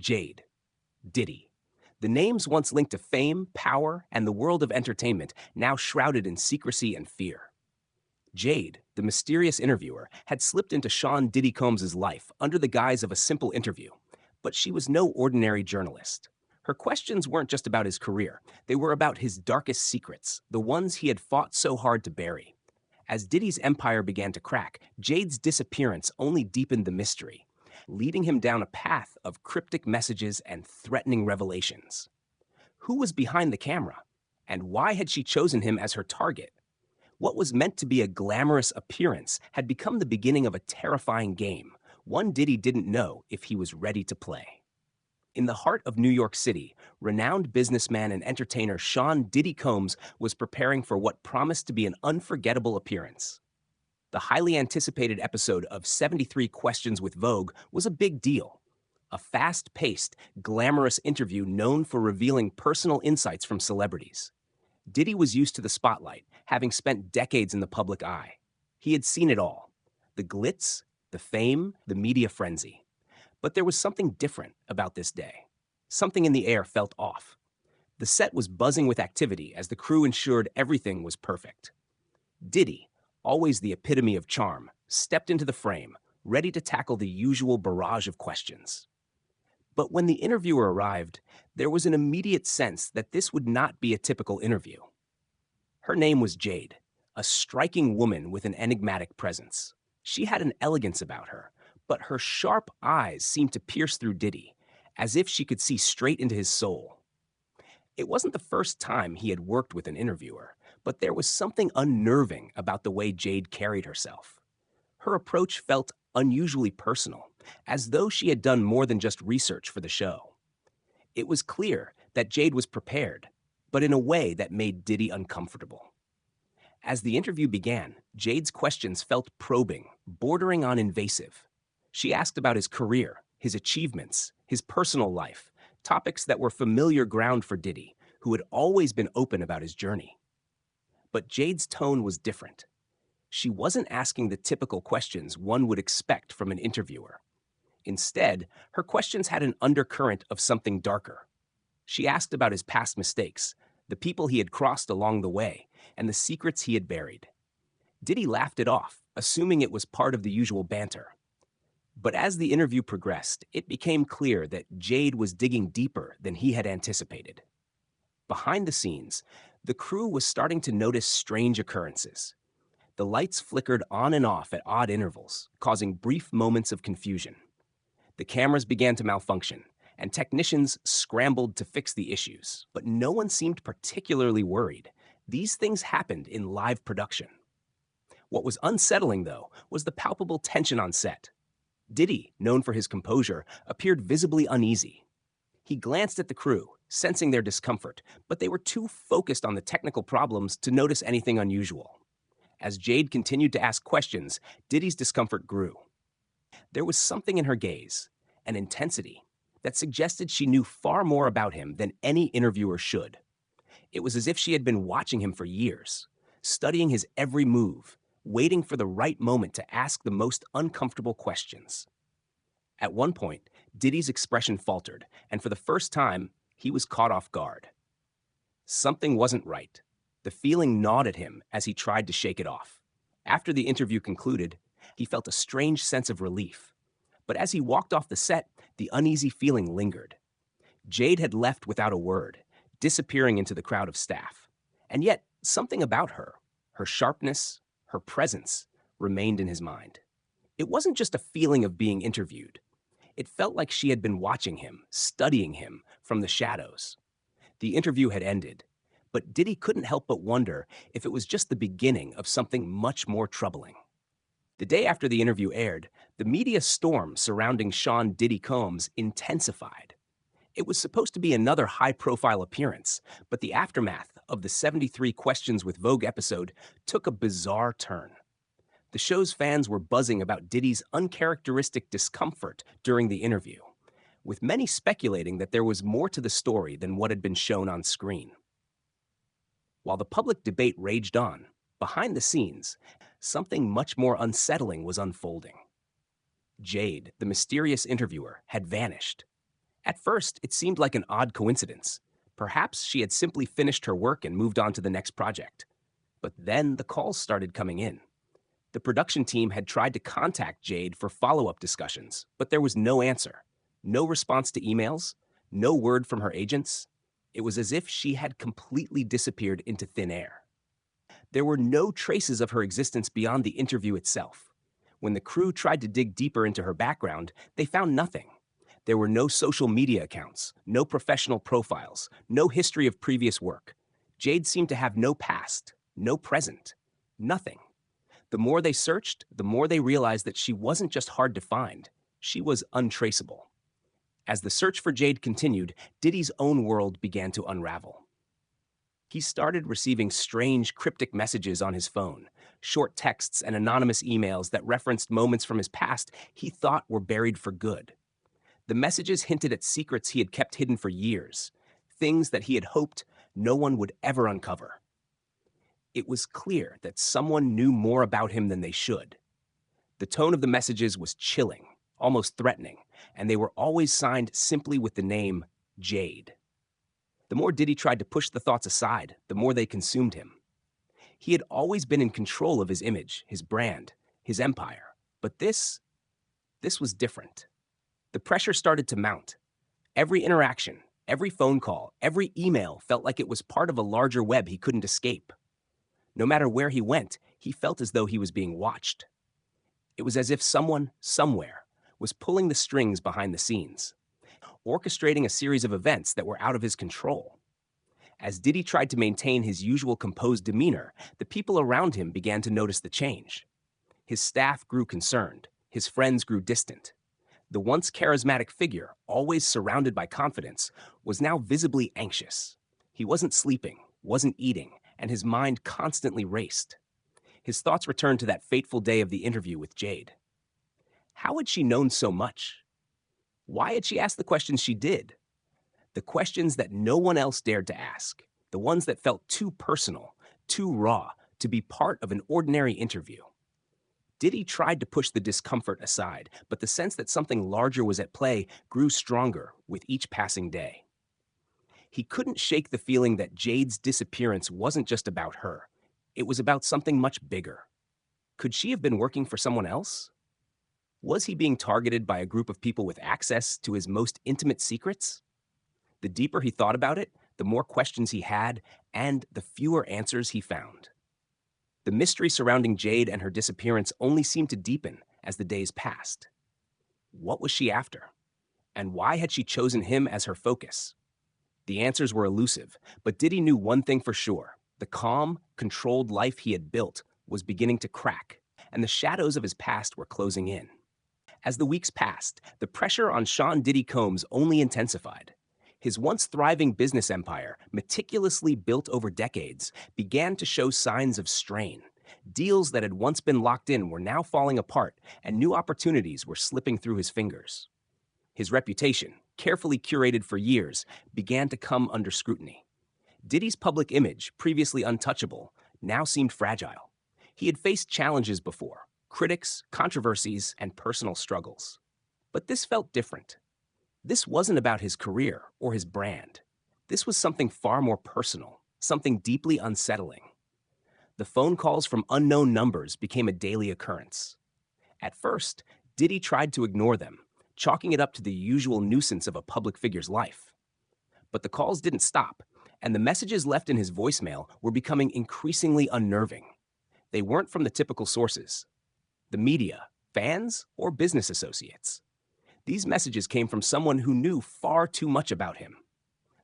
Jade, Diddy. The names once linked to fame, power, and the world of entertainment, now shrouded in secrecy and fear. Jade, the mysterious interviewer, had slipped into Sean Diddy Combs' life under the guise of a simple interview, but she was no ordinary journalist. Her questions weren't just about his career, they were about his darkest secrets, the ones he had fought so hard to bury. As Diddy's empire began to crack, Jade's disappearance only deepened the mystery, leading him down a path of cryptic messages and threatening revelations. Who was behind the camera? And why had she chosen him as her target? What was meant to be a glamorous appearance had become the beginning of a terrifying game, one Diddy didn't know if he was ready to play. In the heart of New York City, renowned businessman and entertainer Sean Diddy Combs was preparing for what promised to be an unforgettable appearance. The highly anticipated episode of 73 Questions with Vogue was a big deal. A fast-paced, glamorous interview known for revealing personal insights from celebrities. Diddy was used to the spotlight, having spent decades in the public eye. He had seen it all. The glitz, the fame, the media frenzy. But there was something different about this day. Something in the air felt off. The set was buzzing with activity as the crew ensured everything was perfect. Diddy, always the epitome of charm, stepped into the frame, ready to tackle the usual barrage of questions. But when the interviewer arrived, there was an immediate sense that this would not be a typical interview. Her name was Jade, a striking woman with an enigmatic presence. She had an elegance about her, but her sharp eyes seemed to pierce through Diddy, as if she could see straight into his soul. It wasn't the first time he had worked with an interviewer, but there was something unnerving about the way Jade carried herself. Her approach felt unusually personal, as though she had done more than just research for the show. It was clear that Jade was prepared, but in a way that made Diddy uncomfortable. As the interview began, Jade's questions felt probing, bordering on invasive. She asked about his career, his achievements, his personal life, topics that were familiar ground for Diddy, who had always been open about his journey. But Jade's tone was different. She wasn't asking the typical questions one would expect from an interviewer. Instead, her questions had an undercurrent of something darker. She asked about his past mistakes, the people he had crossed along the way, and the secrets he had buried. Diddy laughed it off, assuming it was part of the usual banter. But as the interview progressed, it became clear that Jade was digging deeper than he had anticipated. Behind the scenes, the crew was starting to notice strange occurrences. The lights flickered on and off at odd intervals, causing brief moments of confusion. The cameras began to malfunction, and technicians scrambled to fix the issues. But no one seemed particularly worried. These things happened in live production. What was unsettling, though, was the palpable tension on set. Diddy, known for his composure, appeared visibly uneasy. He glanced at the crew, sensing their discomfort, but they were too focused on the technical problems to notice anything unusual. As Jade continued to ask questions, Diddy's discomfort grew. There was something in her gaze, an intensity, that suggested she knew far more about him than any interviewer should. It was as if she had been watching him for years, studying his every move, waiting for the right moment to ask the most uncomfortable questions. At one point, Diddy's expression faltered, and for the first time, he was caught off guard. Something wasn't right. The feeling gnawed at him as he tried to shake it off. After the interview concluded, he felt a strange sense of relief. But as he walked off the set, the uneasy feeling lingered. Jade had left without a word, disappearing into the crowd of staff. And yet, something about her, her sharpness, her presence, remained in his mind. It wasn't just a feeling of being interviewed. It felt like she had been watching him, studying him from the shadows. The interview had ended, but Diddy couldn't help but wonder if it was just the beginning of something much more troubling. The day after the interview aired, the media storm surrounding Sean Diddy Combs intensified. It was supposed to be another high-profile appearance, but the aftermath of the 73 Questions with Vogue episode took a bizarre turn. The show's fans were buzzing about Diddy's uncharacteristic discomfort during the interview, with many speculating that there was more to the story than what had been shown on screen. While the public debate raged on, behind the scenes, something much more unsettling was unfolding. Jade, the mysterious interviewer, had vanished. At first, it seemed like an odd coincidence. Perhaps she had simply finished her work and moved on to the next project. But then the calls started coming in. The production team had tried to contact Jade for follow-up discussions, but there was no answer. No response to emails, no word from her agents. It was as if she had completely disappeared into thin air. There were no traces of her existence beyond the interview itself. When the crew tried to dig deeper into her background, they found nothing. There were no social media accounts, no professional profiles, no history of previous work. Jade seemed to have no past, no present, nothing. The more they searched, the more they realized that she wasn't just hard to find, she was untraceable. As the search for Jade continued, Diddy's own world began to unravel. He started receiving strange, cryptic messages on his phone, short texts and anonymous emails that referenced moments from his past he thought were buried for good. The messages hinted at secrets he had kept hidden for years, things that he had hoped no one would ever uncover. It was clear that someone knew more about him than they should. The tone of the messages was chilling, almost threatening, and they were always signed simply with the name Jade. The more Diddy tried to push the thoughts aside, the more they consumed him. He had always been in control of his image, his brand, his empire. But this was different. The pressure started to mount. Every interaction, every phone call, every email felt like it was part of a larger web he couldn't escape. No matter where he went, he felt as though he was being watched. It was as if someone, somewhere, was pulling the strings behind the scenes, orchestrating a series of events that were out of his control. As Diddy tried to maintain his usual composed demeanor, the people around him began to notice the change. His staff grew concerned. His friends grew distant. The once charismatic figure, always surrounded by confidence, was now visibly anxious. He wasn't sleeping, wasn't eating, and his mind constantly raced. His thoughts returned to that fateful day of the interview with Jade. How had she known so much? Why had she asked the questions she did? The questions that no one else dared to ask, the ones that felt too personal, too raw, to be part of an ordinary interview. Diddy tried to push the discomfort aside, but the sense that something larger was at play grew stronger with each passing day. He couldn't shake the feeling that Jade's disappearance wasn't just about her. It was about something much bigger. Could she have been working for someone else? Was he being targeted by a group of people with access to his most intimate secrets? The deeper he thought about it, the more questions he had, and the fewer answers he found. The mystery surrounding Jade and her disappearance only seemed to deepen as the days passed. What was she after? And why had she chosen him as her focus? The answers were elusive, but Diddy knew one thing for sure. The calm, controlled life he had built was beginning to crack, and the shadows of his past were closing in. As the weeks passed, the pressure on Sean Diddy Combs only intensified. His once thriving business empire, meticulously built over decades, began to show signs of strain. Deals that had once been locked in were now falling apart, and new opportunities were slipping through his fingers. His reputation, carefully curated for years, began to come under scrutiny. Diddy's public image, previously untouchable, now seemed fragile. He had faced challenges before, critics, controversies, and personal struggles. But this felt different. This wasn't about his career or his brand. This was something far more personal, something deeply unsettling. The phone calls from unknown numbers became a daily occurrence. At first, Diddy tried to ignore them, chalking it up to the usual nuisance of a public figure's life. But the calls didn't stop, and the messages left in his voicemail were becoming increasingly unnerving. They weren't from the typical sources: the media, fans, or business associates. These messages came from someone who knew far too much about him.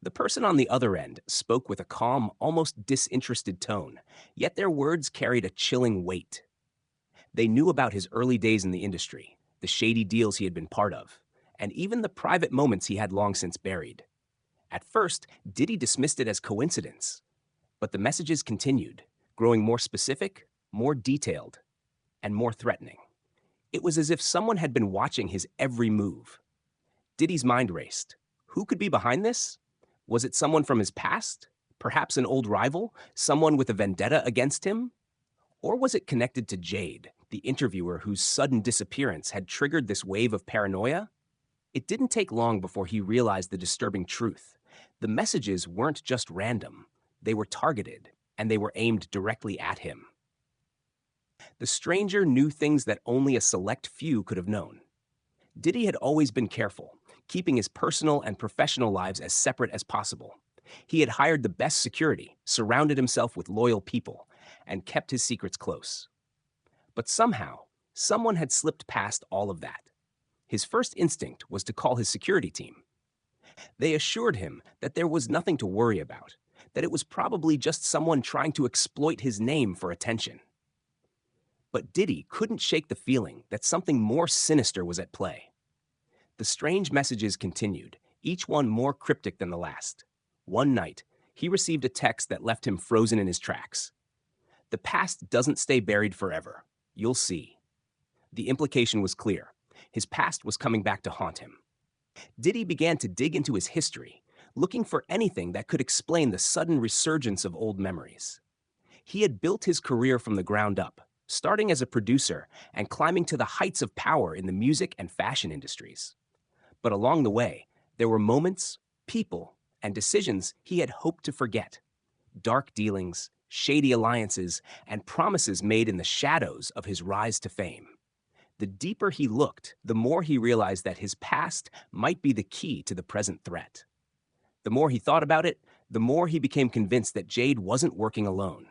The person on the other end spoke with a calm, almost disinterested tone, yet their words carried a chilling weight. They knew about his early days in the industry, the shady deals he had been part of, and even the private moments he had long since buried. At first, Diddy dismissed it as coincidence, but the messages continued, growing more specific, more detailed, and more threatening. It was as if someone had been watching his every move. Diddy's mind raced. Who could be behind this? Was it someone from his past? Perhaps an old rival? Someone with a vendetta against him? Or was it connected to Jade, the interviewer whose sudden disappearance had triggered this wave of paranoia? It didn't take long before he realized the disturbing truth. The messages weren't just random, they were targeted, and they were aimed directly at him. The stranger knew things that only a select few could have known. Diddy had always been careful, keeping his personal and professional lives as separate as possible. He had hired the best security, surrounded himself with loyal people, and kept his secrets close. But somehow, someone had slipped past all of that. His first instinct was to call his security team. They assured him that there was nothing to worry about, that it was probably just someone trying to exploit his name for attention. But Diddy couldn't shake the feeling that something more sinister was at play. The strange messages continued, each one more cryptic than the last. One night, he received a text that left him frozen in his tracks. "The past doesn't stay buried forever. You'll see." The implication was clear. His past was coming back to haunt him. Diddy began to dig into his history, looking for anything that could explain the sudden resurgence of old memories. He had built his career from the ground up, starting as a producer and climbing to the heights of power in the music and fashion industries. But along the way, there were moments, people, and decisions he had hoped to forget. Dark dealings, shady alliances, and promises made in the shadows of his rise to fame. The deeper he looked, the more he realized that his past might be the key to the present threat. The more he thought about it, the more he became convinced that Jade wasn't working alone.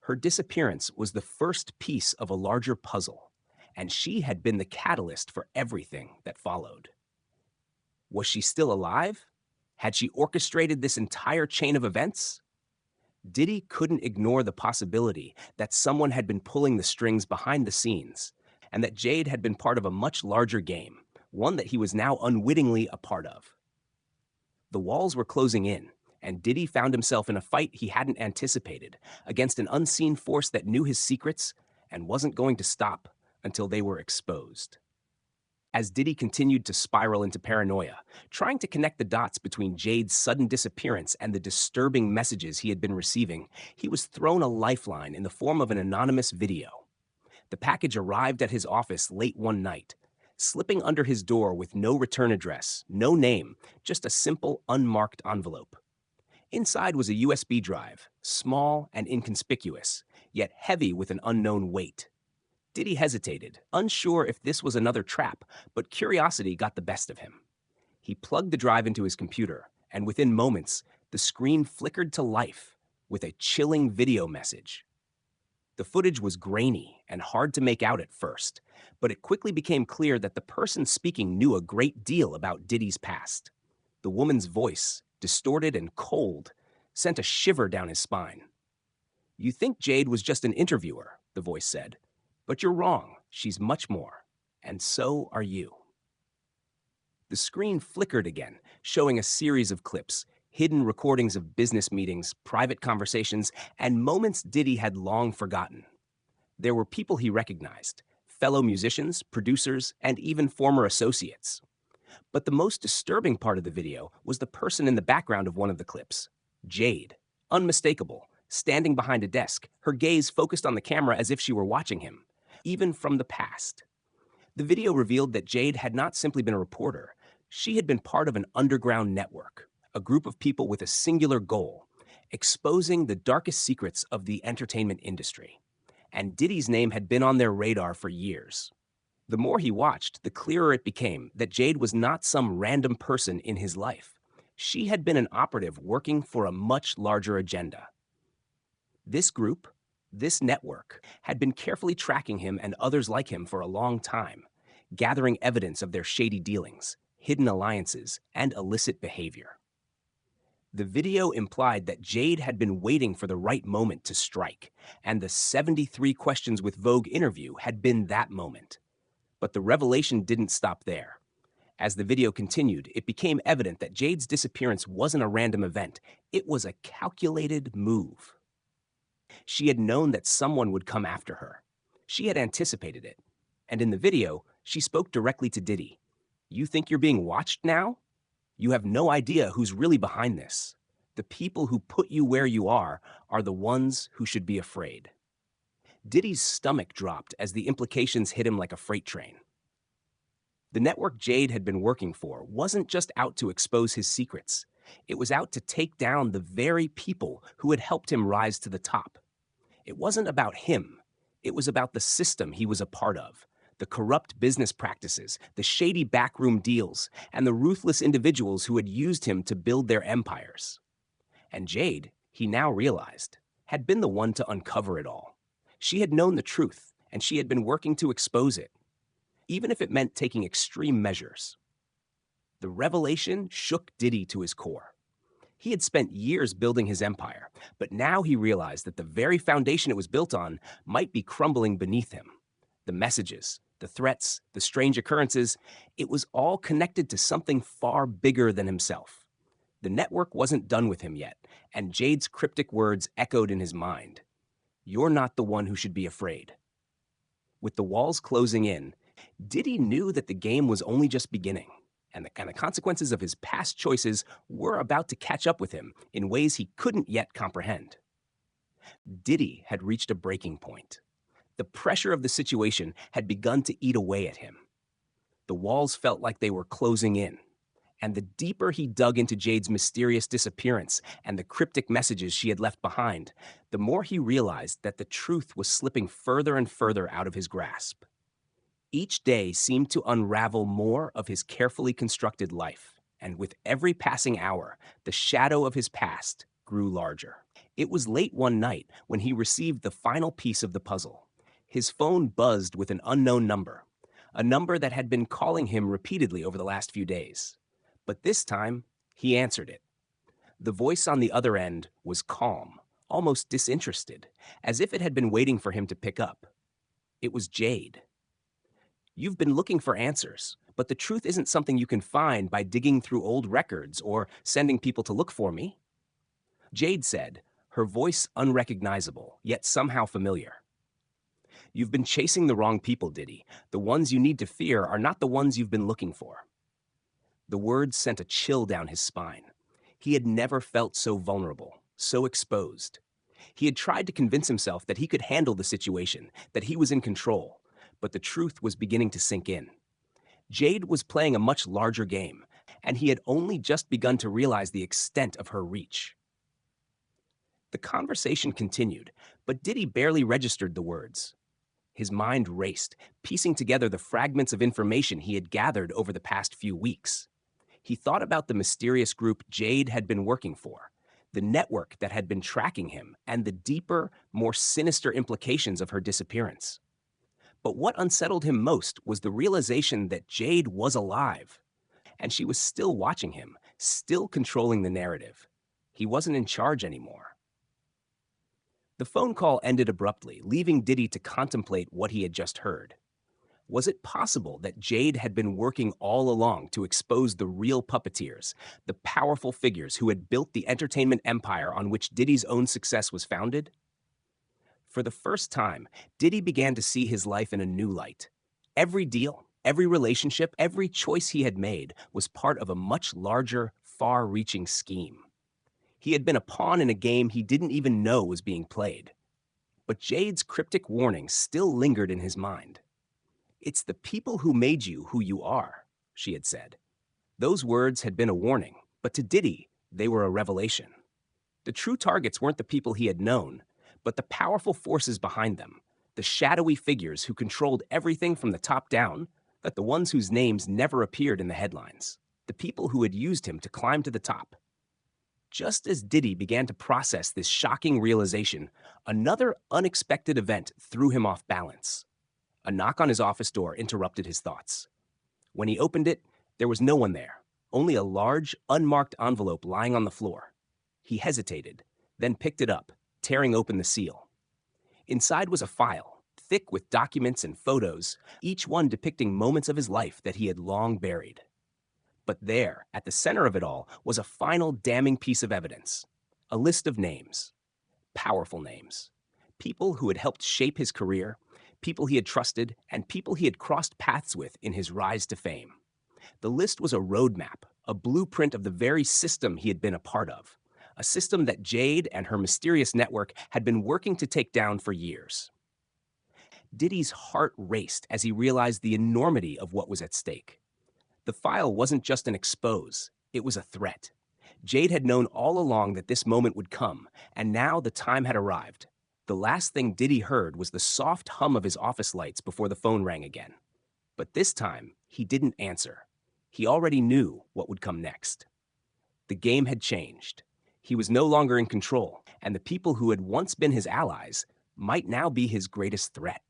Her disappearance was the first piece of a larger puzzle, and she had been the catalyst for everything that followed. Was she still alive? Had she orchestrated this entire chain of events? Diddy couldn't ignore the possibility that someone had been pulling the strings behind the scenes, and that Jade had been part of a much larger game, one that he was now unwittingly a part of. The walls were closing in, and Diddy found himself in a fight he hadn't anticipated, against an unseen force that knew his secrets and wasn't going to stop until they were exposed. As Diddy continued to spiral into paranoia, trying to connect the dots between Jade's sudden disappearance and the disturbing messages he had been receiving, he was thrown a lifeline in the form of an anonymous video. The package arrived at his office late one night, slipping under his door with no return address, no name, just a simple, unmarked envelope. Inside was a USB drive, small and inconspicuous, yet heavy with an unknown weight. Diddy hesitated, unsure if this was another trap, but curiosity got the best of him. He plugged the drive into his computer, and within moments, the screen flickered to life with a chilling video message. The footage was grainy and hard to make out at first, but it quickly became clear that the person speaking knew a great deal about Diddy's past. The woman's voice, distorted and cold, sent a shiver down his spine. "You think Jade was just an interviewer," the voice said, "but you're wrong. She's much more, and so are you." The screen flickered again, showing a series of clips, hidden recordings of business meetings, private conversations, and moments Diddy had long forgotten. There were people he recognized, fellow musicians, producers, and even former associates. But the most disturbing part of the video was the person in the background of one of the clips, Jade, unmistakable, standing behind a desk, her gaze focused on the camera as if she were watching him, even from the past. The video revealed that Jade had not simply been a reporter. She had been part of an underground network, a group of people with a singular goal, exposing the darkest secrets of the entertainment industry. And Diddy's name had been on their radar for years. The more he watched, the clearer it became that Jade was not some random person in his life. She had been an operative working for a much larger agenda. This group, this network, had been carefully tracking him and others like him for a long time, gathering evidence of their shady dealings, hidden alliances, and illicit behavior. The video implied that Jade had been waiting for the right moment to strike, and the 73 Questions with Vogue interview had been that moment. But the revelation didn't stop there. As the video continued, it became evident that Jade's disappearance wasn't a random event. It was a calculated move. She had known that someone would come after her. She had anticipated it. And in the video, she spoke directly to Diddy. "You think you're being watched now? You have no idea who's really behind this. The people who put you where you are the ones who should be afraid." Diddy's stomach dropped as the implications hit him like a freight train. The network Jade had been working for wasn't just out to expose his secrets. It was out to take down the very people who had helped him rise to the top. It wasn't about him. It was about the system he was a part of, the corrupt business practices, the shady backroom deals, and the ruthless individuals who had used him to build their empires. And Jade, he now realized, had been the one to uncover it all. She had known the truth, and she had been working to expose it, even if it meant taking extreme measures. The revelation shook Diddy to his core. He had spent years building his empire, but now he realized that the very foundation it was built on might be crumbling beneath him. The messages, the threats, the strange occurrences, it was all connected to something far bigger than himself. The network wasn't done with him yet, and Jade's cryptic words echoed in his mind. "You're not the one who should be afraid." With the walls closing in, Diddy knew that the game was only just beginning, and the consequences of his past choices were about to catch up with him in ways he couldn't yet comprehend. Diddy had reached a breaking point. The pressure of the situation had begun to eat away at him. The walls felt like they were closing in, and the deeper he dug into Jade's mysterious disappearance and the cryptic messages she had left behind, the more he realized that the truth was slipping further and further out of his grasp. Each day seemed to unravel more of his carefully constructed life, and with every passing hour, the shadow of his past grew larger. It was late one night when he received the final piece of the puzzle. His phone buzzed with an unknown number, a number that had been calling him repeatedly over the last few days. But this time, he answered it. The voice on the other end was calm, almost disinterested, as if it had been waiting for him to pick up. It was Jade. "You've been looking for answers, but the truth isn't something you can find by digging through old records or sending people to look for me," Jade said, her voice unrecognizable, yet somehow familiar. "You've been chasing the wrong people, Diddy. The ones you need to fear are not the ones you've been looking for." The words sent a chill down his spine. He had never felt so vulnerable, so exposed. He had tried to convince himself that he could handle the situation, that he was in control, but the truth was beginning to sink in. Jade was playing a much larger game, and he had only just begun to realize the extent of her reach. The conversation continued, but Diddy barely registered the words. His mind raced, piecing together the fragments of information he had gathered over the past few weeks. He thought about the mysterious group Jade had been working for, the network that had been tracking him, and the deeper, more sinister implications of her disappearance. But what unsettled him most was the realization that Jade was alive, and she was still watching him, still controlling the narrative. He wasn't in charge anymore. The phone call ended abruptly, leaving Diddy to contemplate what he had just heard. Was it possible that Jade had been working all along to expose the real puppeteers, the powerful figures who had built the entertainment empire on which Diddy's own success was founded? For the first time, Diddy began to see his life in a new light. Every deal, every relationship, every choice he had made was part of a much larger, far-reaching scheme. He had been a pawn in a game he didn't even know was being played. But Jade's cryptic warning still lingered in his mind. "It's the people who made you who you are," she had said. Those words had been a warning, but to Diddy, they were a revelation. The true targets weren't the people he had known, but the powerful forces behind them, the shadowy figures who controlled everything from the top down, but the ones whose names never appeared in the headlines, the people who had used him to climb to the top. Just as Diddy began to process this shocking realization, another unexpected event threw him off balance. A knock on his office door interrupted his thoughts. When he opened it, there was no one there, only a large, unmarked envelope lying on the floor. He hesitated, then picked it up, tearing open the seal. Inside was a file, thick with documents and photos, each one depicting moments of his life that he had long buried. But there, at the center of it all, was a final damning piece of evidence. A list of names. Powerful names. People who had helped shape his career, people he had trusted, and people he had crossed paths with in his rise to fame. The list was a roadmap, a blueprint of the very system he had been a part of, a system that Jade and her mysterious network had been working to take down for years. Diddy's heart raced as he realized the enormity of what was at stake. The file wasn't just an expose, it was a threat. Jade had known all along that this moment would come, and now the time had arrived. The last thing Diddy heard was the soft hum of his office lights before the phone rang again. But this time, he didn't answer. He already knew what would come next. The game had changed. He was no longer in control, and the people who had once been his allies might now be his greatest threat.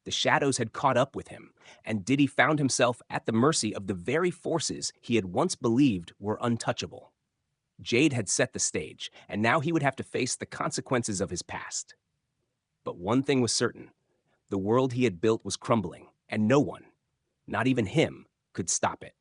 The shadows had caught up with him, and Diddy found himself at the mercy of the very forces he had once believed were untouchable. Jade had set the stage, and now he would have to face the consequences of his past. But one thing was certain. The world he had built was crumbling, and no one, not even him, could stop it.